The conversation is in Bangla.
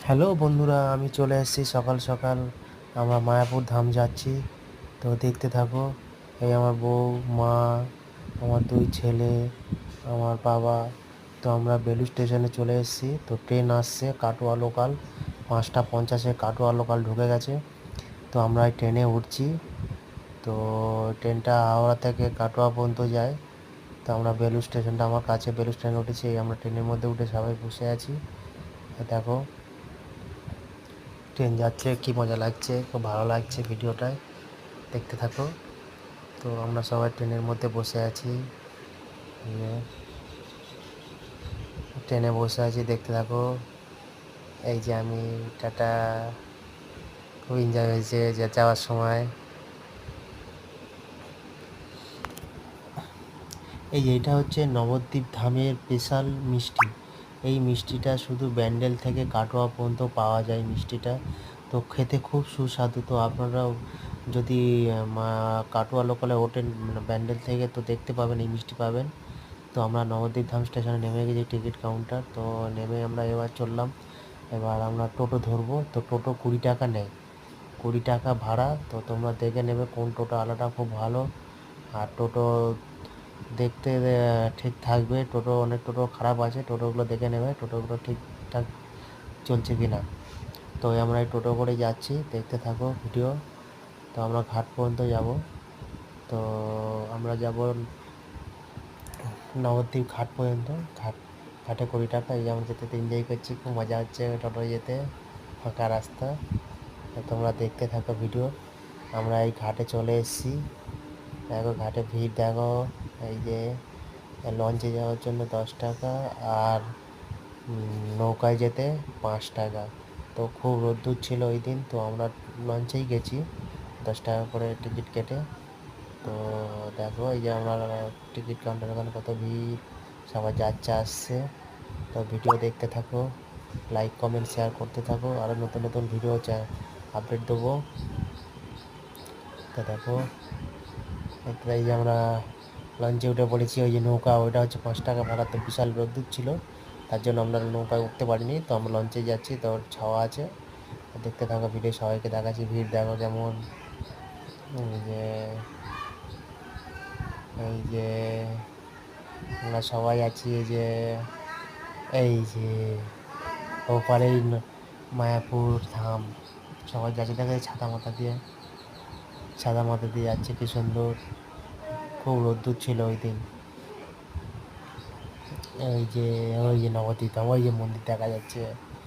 হ্যালো বন্ধুরা, আমি চলে এসেছি সকাল সকাল। আমরা মায়াপুর ধাম যাচ্ছি, তো দেখতে থাকো। এই আমার বউ, মা, আমার দুই ছেলে, আমার বাবা। তো আমরা বেলু স্টেশনে চলে এসেছি। তো ট্রেন আসছে কাটোয়া লোকাল, 5টা 50-এ কাটোয়া লোকাল ঢুকে গেছে। তো আমরা এই ট্রেনে উঠছি। তো ট্রেনটা হাওড়া থেকে কাটোয়া পর্যন্ত যায়। তো আমরা বেলু স্টেশনটা আমার কাছে, বেলু স্টেশনে উঠেছি। এই আমরা ট্রেনের মধ্যে উঠে সবাই বসে আছি। দেখো ট্রেন যাচ্ছে, কি মজা লাগছে, খুব ভালো লাগছে। ভিডিওটায় দেখতে থাকো। তো আমরা সবাই ট্রেনের মধ্যে বসে আছি, ট্রেনে বসে আছি, দেখতে থাকো। এই যে আমি, টাটা। খুব এনজয় হয়েছে যে যাওয়ার সময়। এই যে এটা হচ্ছে নবদ্বীপ ধামের স্পেশাল মিষ্টি। এই মিষ্টিটা শুধু ব্যান্ডেল থেকে কাটোয়া পর্যন্ত পাওয়া যায় মিষ্টিটা। তো খেতে খুব সুস্বাদু। তো আপনারাও যদি কাটোয়া লোকালে ওঠেন, ব্যান্ডেল থেকে, তো দেখতে পাবেন, এই মিষ্টি পাবেন। তো আমরা নবদ্বীপ ধাম স্টেশনে নেমে গেছি, টিকিট কাউন্টার। তো নেমে আমরা এবার চললাম। এবার আমরা টোটো ধরবো। তো টোটো 20 টাকা নেয়, 20 টাকা ভাড়া। তো তোমরা দেখে নেবে কোন টোটো আলাদা, খুব ভালো। আর টোটো দেখতে ঠিক থাকবে। টোটো, অনেক টোটো খারাপ আছে, টোটোগুলো দেখে নেবে টোটোগুলো ঠিকঠাক চলছে কি না। তো আমরা এই টোটো করে যাচ্ছি, দেখতে থাকো ভিডিও। তো আমরা ঘাট পর্যন্ত যাব। তো আমরা যাব নবদ্বীপ ঘাট পর্যন্ত। ঘাটে 20 টাকা। এই যে আমরা যেতে এনজয় করছি, খুব মজা হচ্ছে টোটো যেতে, ফাঁকা রাস্তা। তো তোমরা দেখতে থাকো ভিডিও। আমরা এই ঘাটে চলে এসেছি। দেখো ঘাটে ভিড় দেখো। এই যে লঞ্চে যাওয়ার জন্য 10 টাকা, আর নৌকায় যেতে 5 টাকা। তো খুব রোদ্দুর ছিল ওই দিন, তো আমরা লঞ্চেই গেছি 10 টাকা করে টিকিট কেটে। তো দেখো এই যে আমরা টিকিট কাউন্টার ওখানে কত ভিড়, সবাই যাচ্ছে আসছে। তো ভিডিও দেখতে থাকো, লাইক কমেন্ট শেয়ার করতে থাকো, আরও নতুন নতুন ভিডিও আপডেট দেবো। তো দেখো এই যে আমরা লঞ্চে উঠে পড়েছি। ওই যে নৌকা, ওইটা হচ্ছে 5 টাকা ভাড়া। তো বিশাল রোদ্দুর ছিল, তার জন্য আমরা নৌকায় উঠতে পারিনি। তো আমরা লঞ্চে যাচ্ছি, তো ছাওয়া আছে। দেখতে থাকো ভিডিও, সবাইকে দেখাচ্ছি। ভিড় দেখো কেমন। এই যে এই যে আমরা সবাই আছি। এই যে ওপারেই মায়াপুর ধাম। সবাই যাচ্ছে, দেখা যায় ছাতা মাথা দিয়ে যাচ্ছে, কি সুন্দর। খুব রোদ্দুর ছিল ওই দিন। এই যে ওই যে নবদ্বীপ ধাম, ওই যে মন্দির দেখা যাচ্ছে।